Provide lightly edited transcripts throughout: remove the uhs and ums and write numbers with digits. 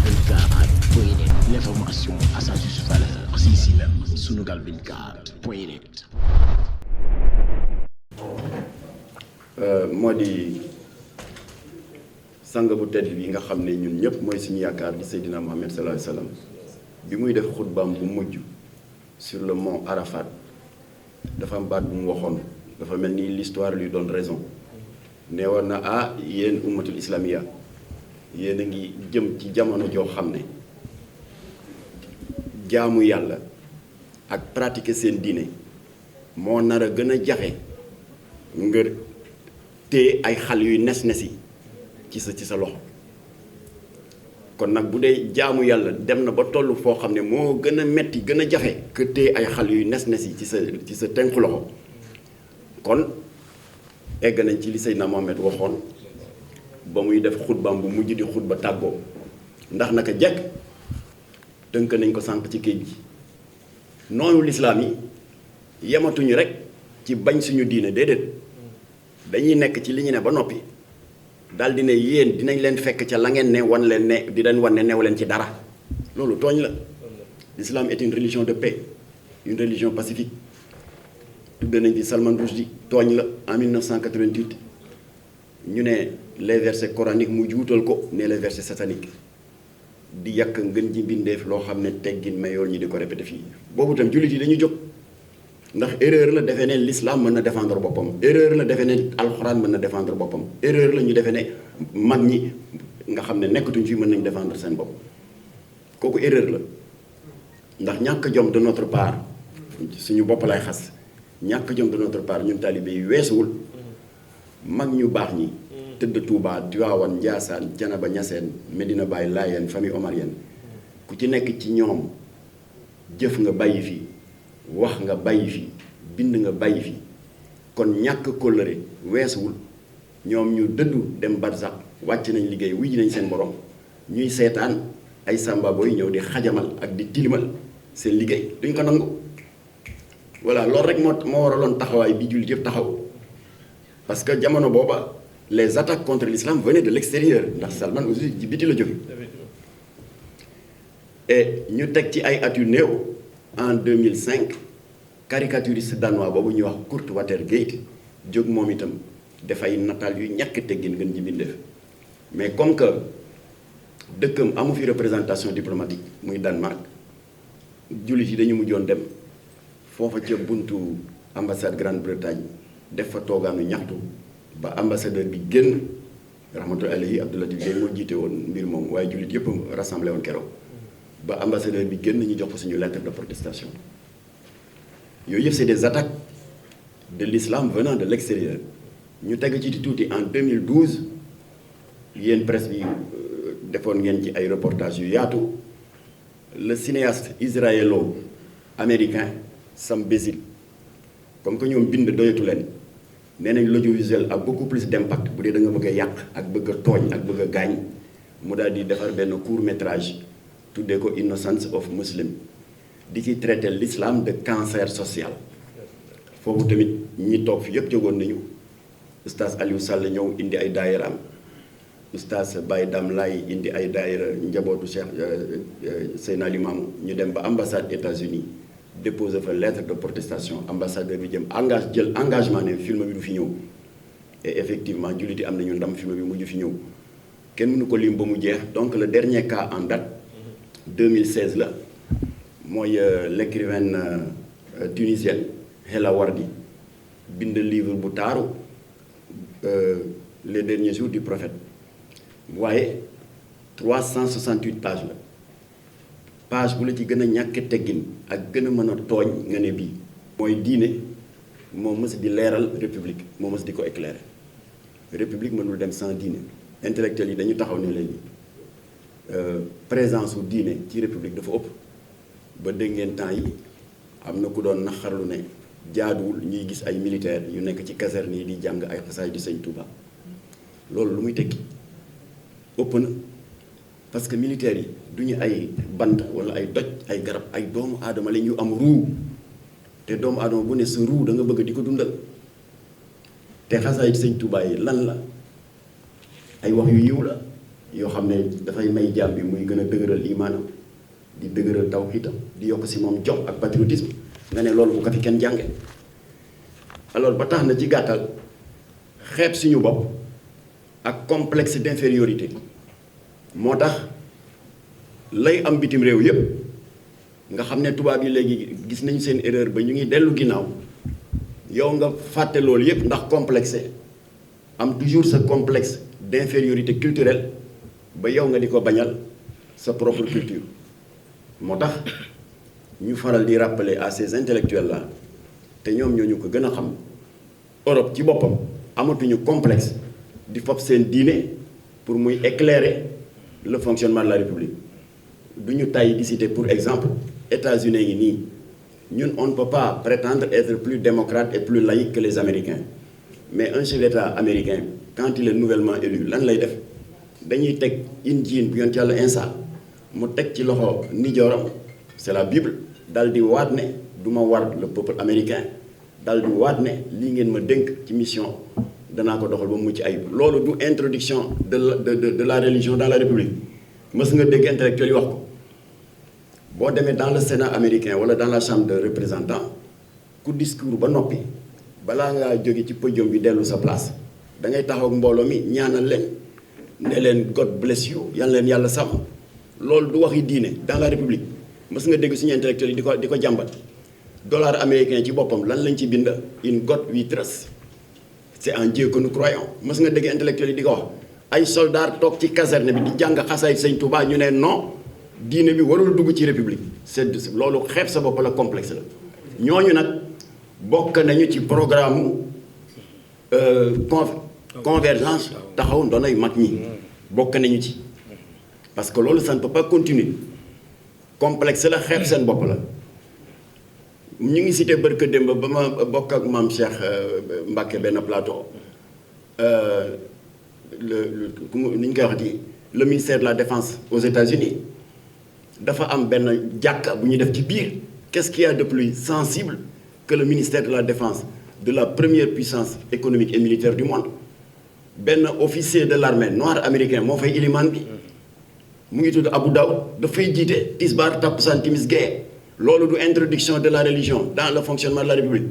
Sunugal24.net, l'information à sa juste valeur, c'est ici même, Sunugal24.net. moo di sang bu tedd bi nga xam ne ñun ñëpp mooy suñu yaakaar di Seydina Mohamed sallallahu alayhi wa sallam bi muy def xutbaam bu mujj sur le mont Arafat dafa am baat bu mu waxoon dafa mel ni l'histoire lui donne raison nee woon na yéen ummatul islamiya yéen a ngi jëm ci jamono joo xam ne jaamu yàlla ak pratiquer seen diine moo nar a gën a jafe nga te ay xal yuy nes-nesi ci sa loxo kon nag bu dee jaamu yàlla dem na ba toll foo xam ne moo gën a metti gën a jafe que te ay xal yuy nes-nesi ci sa tenku loxo kon egg nañ ci li Seydina Mohamed waxoon ba muy def xutbaam bu mujj di xutba tàggoo ndax naka jekk tënk nañ ko sànq ci géej gi noonu lislaam yi yematuñu rek ci bañ suñu diine déedéet dañuy nekk ci li ñu ne ba noppi daal di ne yéen dinañ leen fekk ca la ngeen ne wan leen ne di leen wan ne new leen ci dara loolu tooñ la. L'islam est une religion de paix, une religion pacifique. tudd nañ fi Salman Rushdie tooñ la en 1988 ñu ne les versets coraniques mu juutal ko ne les versets sataniques di yàq ngën ji mbindeef loo xam ne teggin mayool ñi di ko répété fii boobu tam jullit yi dañu jóg. ndax erreur la defee ne l'islam mën na défendre boppam erreur la defee ne alxuraan mën na défendre boppam erreur la ñu defee ne mag ñi nga xam ne nekkatuñ fi mën nañ défendre seen bopp kooku erreur la ndax ñàkk jom de notre part suñu bopp lay xas ñàkk jom de notre part ñun talibé yi weesuwul mag ñu baax ñi tëdd Touba Tivaouane Ndiassane Thiénaba Niassène Medina Baye Layène famille omarienne ku ci nekk ci ñoom jëf nga bàyyi fii wax nga bàyyi fi bind nga bàyyi fi kon ñàkk kóllëre weesuwul ñoom ñu dëddu dem barzak wàcc nañ liggéey wuy nañ seen borom ñuy seetaan ay samba boy ñëw di xajamal ak di tilimal seen liggéey duñ ko nangu. voilà loolu rek moo waraloon taxawaay bi jullit yëpp taxaw parce que jamono booba les attaques contre l'islam venaient de l'extérieur ndax Salman aussi ci biti la jóge et ñu teg ci ay at yu néew. En 2005 caricaturiste danois boobu ñuy wax Kurt Watergate jóg moom itam dafay nataal yu ñàkk teggin ngeen ji bindeef mais comme que dëkkam amu fi représentation diplomatique muy Danemark jullit yi dañu mujjoon dem foofa ca buntu ambassade Grande-Bretagne def fa toogaanu ñaxtu ba ambassadeur bi génn rahmatullahi alayhi Abdou Latif Guèye moo jiite woon mbir moom waaye jullit yëpp rassemblé woon keroog. ba ambassadeur bi génn ñu jox ko suñu lettre de protestation yooyu yëpp c'est des attaques de l'islam venant de l'extérieur ñu teg ci tuuti en 2012 yéen presse bi defoon ngeen ci ay reportages yu yaatu le cinéaste israélo-américain Sam Bézil comme que ñoom bind doyatu leen nee nañ l'audiovisuel a beaucoup plus d'impact bu dee da nga bëgg a yàq ak bëgg a tooñ ak bëgg a gaañ mu daal di defar benn court métrage tuddee ko Innocence of Muslim di ci traiter l'islam de cancer social foofu tamit ñi toog fi yëpp jógoon nañu oustaz Aliou Sall ñëw indi ay daayiraam oustaz Baye Dame Laye indi ay daayira njabootu Cheikh Seydina Limamou ñu dem ba ambassade États-Unis déposer fa lettre de protestation ambassadeur bi jël engagement ne film bi du fi ñëw et effectivement jullit yi am nañu ndam film bi mujj fi ñëw kenn mënu ko lim ba mu jeex donc le dernier cas en date 2016 la mooy l'écrivaine tunisienne Hela Wardi bind livre bu taaru les derniers jours du prophète waaye 368 pages la page bu la ci gën a ñàkk teggin ak gën a mën a tooñ nga ne bii mooy diine moo mës di leeral république moo mës di ko éclairer république mënul dem sans diine intellectuels yi dañu taxaw ne léegi présence su diine ci république dafa ëpp ba dégg ngeen temps yi am na ku doon naxarlu ne jaaduwul ñuy gis ay militaires yu nekk ci caserne yi di jàng ay xasaay di Sëñ Tuuba loolu lu muy tekki ëpp na parce que militaires yi du ñu ay bant wala ay doj ay garab ay doomu aadama la ñu am ruu te doomu aadama bu ne sa ruu da nga bëgg di ko dundal te xasaay di Sëñ Tuuba yi lan la ay wax yu yiw la yoo xam ne dafay may jaam bi muy gën a dëgëral imaanam di dëgëral tawhiidam di yokk si moom jom ak patriotisme nga ne loolu bu ko fi kenn jànge alors ba tax na ci gàttal xeeb suñu bopp ak complexe d'infériorité moo tax lay am bitim réew yépp nga xam ne tubaab yi léegi gis nañu seen erreur ba ñu ngi dellu ginnaaw yow nga fàtte loolu yépp ndax complexe am toujours ce complexe d'infériorité culturelle ba yow nga di ko bañal sa propre culture moo tax ñu faral di rappeler à ces intellectuels là te ñoom ñoo ñu ko gën a xam Europe ci boppam amatuñu complexe di fob seen diine pour muy éclairer le fonctionnement de la République du ñu tàyyi di citer pour exemple États-Unis ngi nii ñun on ne peut pas prétendre être plus démocrate et plus laïque que les Américains mais un chef d'État américain quand il est nouvellement élu lan lay def dañuy teg injiil bu yonent Yàlla Insa mu teg ci loxo nijooram c'est la Bible dal di waat ne du ma war le peuple américain dal di waat ne lii ngeen ma dénk ci mission danaa ko doxal ba mu mucc ayib loolu du introduction de la religion dans la République mës nga dégg intellectuel yi wax ko boo demee dans le Sénat américain wala dans la Chambre des représentants ku discours ba noppi balaa ngaa jóge ci podium bi dellu sa place da ngay taxaw ak mbooloo mi ñaanal leen ne leen God bless you yal leen yàlla sàmm loolu du waxi diine dans la République mës nga dégg suñu intellectuel yi di ko jàmbat dollar américain ci boppam lan lañ ci bind in God we trust c'est en Dieu que nous croyons mës nga dégg intellectuel yi di ko wax ay soldats toog ci caserne bi di jàng xasaay Sëñ Touba ñu ne non diine bi warul dugg ci république c'est loolu xeeb sa bopp la complexe la ñooñu nag bokk nañu ci programme convergence taxaw ndonoy mag ñi bokk nañu ci parce que loolu ça ne peut pas continuer complexe la xeeb seen bopp la ñu ngi cité barka démb ba ma bokk ak maam Cheikh Mbacké benn plateau ni ñu koy waxati le ministère de la défense aux États-Unis dafa am benn jàkka bu ñuy def ci biir qu'est-ce qu'il y a de plus sensible que le ministère de la défense de la première puissance économique et militaire du monde benn officier de l'armée noir américain moo fay ilimaan bi mu ngi tudd Abu Daoud dafay jiite tisbaar takkusaan timis gee loolu du introduction de la religion dans le fonctionnement de la République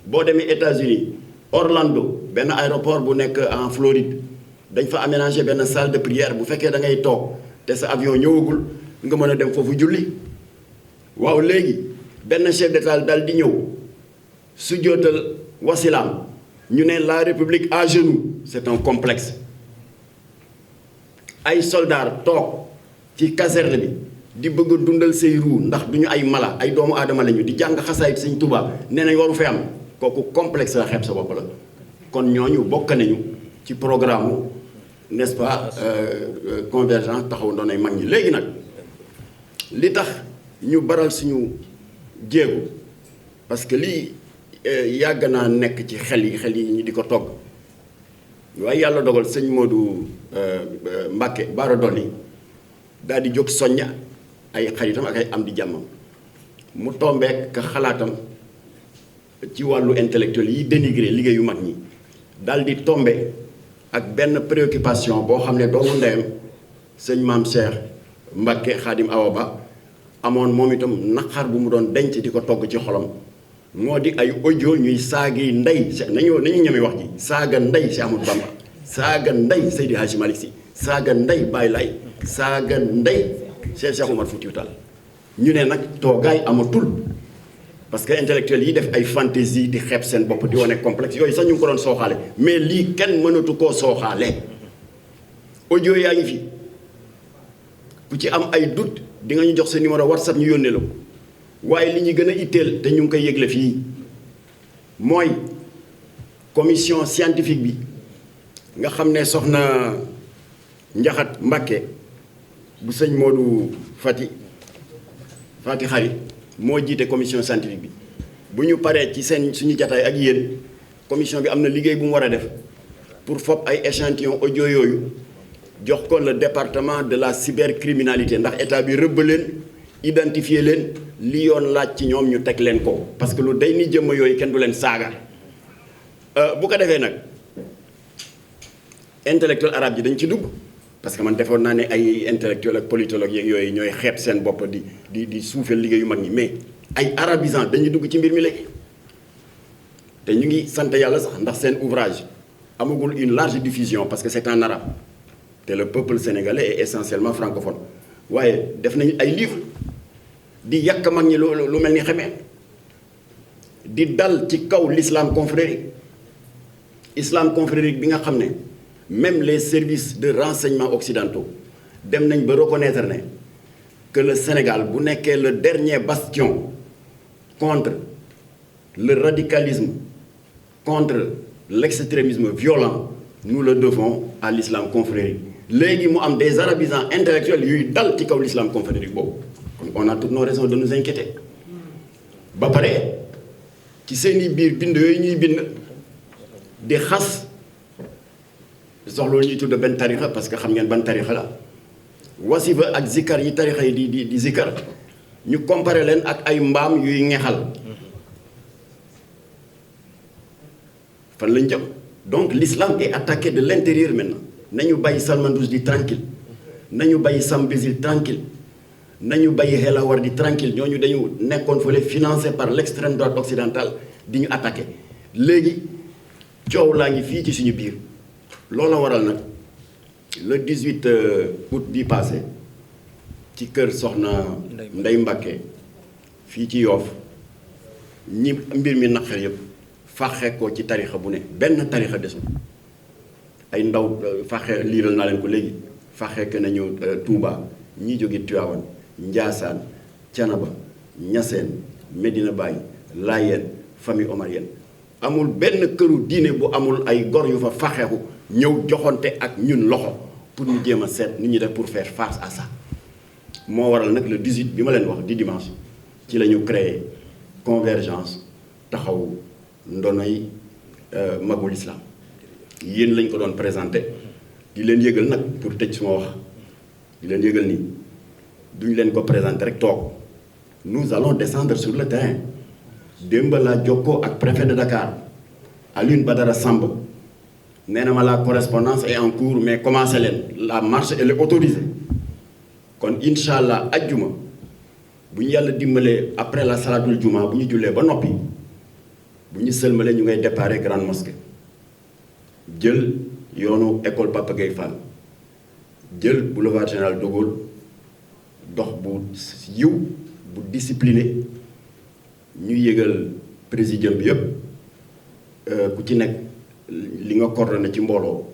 boo demee États-Unis Orlando benn aéroport bu nekk en Floride dañ fa aménager benn salle de prière bu fekkee da ngay toog te sa avion ñëwagul nga mën a dem foofu julli waaw léegi benn chef d'état dal di ñëw su jootal wasilaam ñu ne la République à genoux c'est un complexe ay soldats toog ci caserne bi di bëgg a dundal say ruu ndax du ñu ay mala ay doomu aadama lañu di jàng xasaay Sëñ Tuubaa nee nañ waru fi am kooku complexe la xeeb sa bopp la kon ñooñu bokk nañu ci programme n'est-ce pas convergence taxaw ndoonay mag ñi léegi nag li tax ñu baral suñu jéego parce que lii yàgg naa nekk ci xel yi ñu di ko togg waaye yàlla dogal sëñ Modou Mbacké Bara Dolly daal di jóg soñña ay xaritam ak ay am di jàmmam mu tombeek ka xalaatam ci wàllu intellectuel yi dénigré liggéeyu mag ñi daal di tombe ak benn préoccupation boo xam ne doomu ndeyam sëñ Maam Cheikh Mbacké Khadim Awa Ba amoon moom itam naqar bu mu doon denc di ko togg ci xolam moo di ay audio ñuy saagi ndey nañu ñeme wax ji saaga ndey si Amadou Bamba saaga ndey Seydi Hadji Malick Sy saaga ndey Baye Laye saaga ndey Cheikh Oumar Foutiyou Tall ñu ne nag toogaay amatul parce que intellectuel yi def ay fantaisie di xeeb seen bopp di wane complexe yooyu sax ñu ngi ko doon sooxaale mais lii kenn mënatu koo sooxaale audio yaa ngi fi ku ci am ay doute di nga ñu jox sa numéro WhatsApp ñu yónnee la ko waaye li ñu gën a itteel te ñu ngi koy yëgle fii mooy commission scientifique bi nga xam ne soxna Njaxat Mbacké bu sëñ Modou Fati Xari moo jiite commission scientifique bi bu ñu paree ci suñu jataay ak yéen commission bi am na liggéey bu mu war a def pour fopp ay échantillon audio yooyu jox ko le département de la cybercriminalité ndax état bi rëbb leen identifier leen li yoon laaj ci ñoom ñu teg leen ko parce que lu day ni jëmm yooyu kenn du leen saaga bu ko defee nag intellectuel arabe ji dañ ci dugg parce que man defoon naa ne ay intellectuel ak politologue yeeg yooyu ñooy xeeb seen bopp di suufeel liggéeyu mag ñi mais ay arabisants dañuy dugg ci mbir mi léegi te ñu ngi sant yàlla sax ndax seen ouvrage amagul une large diffusion parce que c'est en arabe te le peuple sénégalais est essentiellement francophone waaye def nañu ay livres di yàq mag ñi lu mel ni xamee di dal ci kaw l'islam confrérique bi nga xam ne même les services de renseignement occidentaux dem nañ ba reconnaître ne que le Sénégal bu nekkee le dernier bastion contre le radicalisme contre l'extrémisme violent nous le devons à l'islam confrérique léegi mu am des arabisants intellectuels yuy dal ci kaw l'islam confrérique boobu kon on a toutes nos raisons de nous inquiéter ba pare ci seeni biir bind yooyu ñuy bind di xas soxla ñuy tudd benn tarixa parce que xam ngeen ban tarixa la wasifa ak zikar yi tarixa yi di zikar ñu comparé leen ak ay mbaam yuy ngexal fan lañ jëm donc l'islam est attaqué de l'intérieur maintenant nañu bàyyi Salman Rushdie tranquille nañu bàyyi Sam Bézil tranquille nañu bàyyi Helawardi tranquille ñooñu dañu nekkoon fële financé par l'extrême droite occidentale di ñu attaqué léegi coow laa ngi fii ci suñu biir loola waral nag le 18 août bi passé ci kër soxna Ndey Mbàkke fii ci Yoof ñi mbir mi naqar yëpp faxe ko ci tarixa bu ne benn tarixa desul ay ndaw faxe liiral naa leen ko léegi faxe ke nañu Touba ñi jóge Tivaouane Njaasaan Canaba Ñaseen Medina Baye Laayeen famille omarienne amul benn këru diine bu amul ay gor yu fa faxeeku ñëw joxonte ak ñun loxo pour ñu jéem a seet ni ñuy def pour faire face à ça moo waral nag le 18 bi ma leen wax di dimanche ci la ñu créé convergence taxaw ndonoy magul islam yéen lañ ko doon présenté di leen yëgal nag pour tëj suma wax di leen yëgal nii duñ leen ko présenté rek toog nous allons descendre sur le terrain démb laa jokkoo ak préfet de Dakar Alioune Badara Samb nee na ma la correspondance est en cours mais commencé leen la marche elle est autorisée kon incha allah ajjuma bu ñu yàlla dimbalee après la salatul juma bu ñu jullee ba noppi bu ñu sëlmalee ñu ngay déparé grande mosquée jël yoonu école Papa Gueye Fall jël boulevard Général de Gaulle dox bu yiw bu discipliné ñu yëgal présidium bi yëpp ku ci nekk li nga coordonné ci mbooloo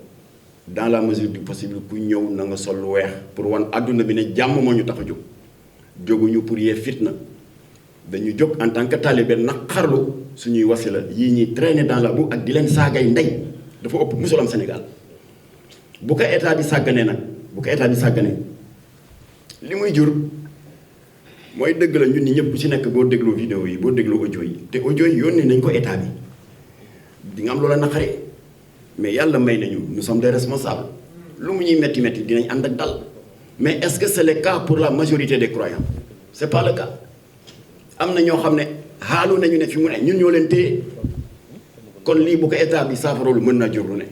dans la mesure du possible ku ñëw na nga sol lu weex pour wan àdduna bi ne jàmm moo ñu tax a jóg jóguñu pour yee fitna dañu jóg en tant que talibé naqarlu suñuy wasila yii ñuy traîner dans la boue ak di leen saagay ndey dafa ëpp musul am Sénégal bu ko état bi sàgganee nag bu ko état bi sàgganee li muy jur mooy dëgg la ñun ñi ñëpp ku ci nekk boo dégloo vidéo yi boo dégloo audio yi te audio yi yónnee nañ ko état bi di nga am loola naqari mais yàlla may nañu nous sommes des responsables lu mu ñuy metti metti dinañ ànd ak dal mais est-ce que c'est le cas pour la majorité des croyants c'est pas le cas am na ñoo xam ne xaalu nañu ne fi mu ne ñun ñoo leen téye kon lii bu ko état bi saafaralu mën naa jur lu ne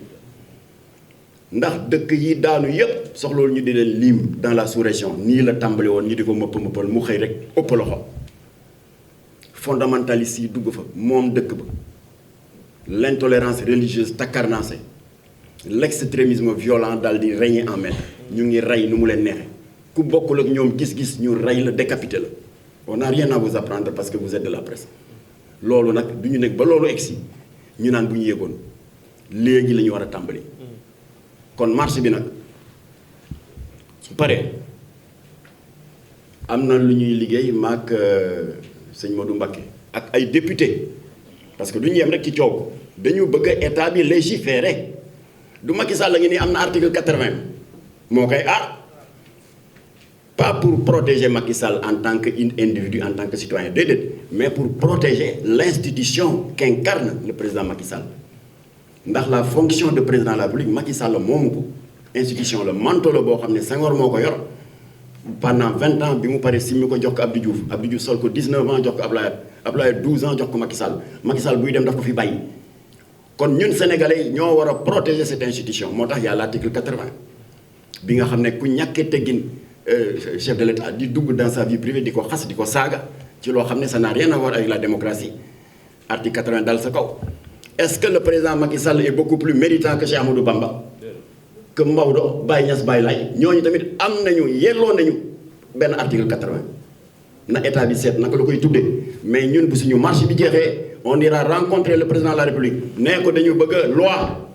ndax dëkk yi daanu yépp soxloolu ñu di leen lim dans la sous-région nii la tàmbali woon ñu di ko mëppal mu xëy rek ëpp loxo fondamentalistes yi dugg fa moom dëkk ba l'intolérance religieuse takarnaase l'extrémisme violent daal di régner en maître ñu ngi rey nu mu leen neexee ku bokkul ak ñoom gis-gis ñu rey la décapité la on n'a rien à vous apprendre parce que vous êtes de la presse loolu nag du ñu nekk ba loolu egsi ñu naan bu ñu yéegoon léegi la ñu war a tàmbali kon marche bi nag su paree am na lu ñuy liggéey maak sëñ Modou Mbacké ak ay député parce que du ñu yem rek ci coow dañu bëgg état bi légiférer du Macky Sall la ngi nii am na article 80 moo koy aar pas pour protéger Macky Sall en tant que individu en tant que citoyen déedéet mais pour protéger l'institution qu'incarne le président Macky Sall ndax la fonction de président de la République Macky Sall moomu ko institution la manteau la boo xam ne Senghor moo ko yor pendant 20 ans bi mu paree simmi ko jox ko Abdou Diouf sol ko 19 ans jox ko Abdoulaye 12 ans jox ko Macky Sall buy dem daf ko fi bàyyi kon ñun sénégalais yi ñoo war a protéger cette institution moo tax y a l'article 80 bi nga xam ne ku ñàkkee teggin chef de l'État di dugg dans sa vie privée di ko xas di ko saaga ci loo xam ne ça n'a rien à voir avec la démocratie article 80 dal sa kaw. Est-ce que le président Macky Sall est beaucoup plus méritant que Cheikh Amadou Bamba, que Maodo, Baye Niass, Baye Laye ñooñu tamit am nañu yelloo nañu benn article 80 na état bi seet naka la koy tuddee. Mais ñun bu suñu marche bi jeexee on ira rencontrer le président de la République nee ko dañu bëgg loi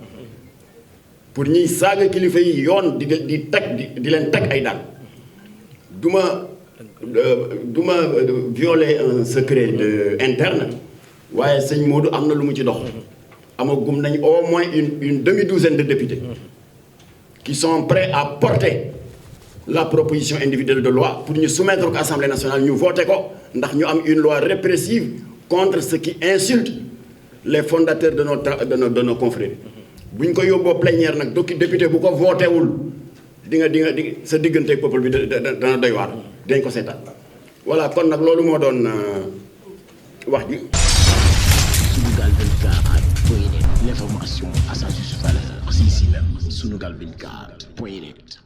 pour ñiy saaga kilifa yi yoon di leen teg ay daan. du ma violer un secret interne waaye sëñ Modou am na lu mu ci dox. amagum nañ au moins une demi-douzaine de députés qui sont prêts à porter la proposition individuelle de loi pour ñu soumettre ko Assemblée nationale ñu voter ko ndax ñu am une loi répressive contre ce qui insulte les fondateurs de nos confrères. bu ñu ko yóbboo plénière nag député bu ko voté wul di nga sa digganteeg peuple bi dana doy waar dañ ko seetaan. voilà kon nag loolu moo doon wax ji. Sunugal24.net, l'information à sa juste valeur, c'est ici même. Sunugal24.net.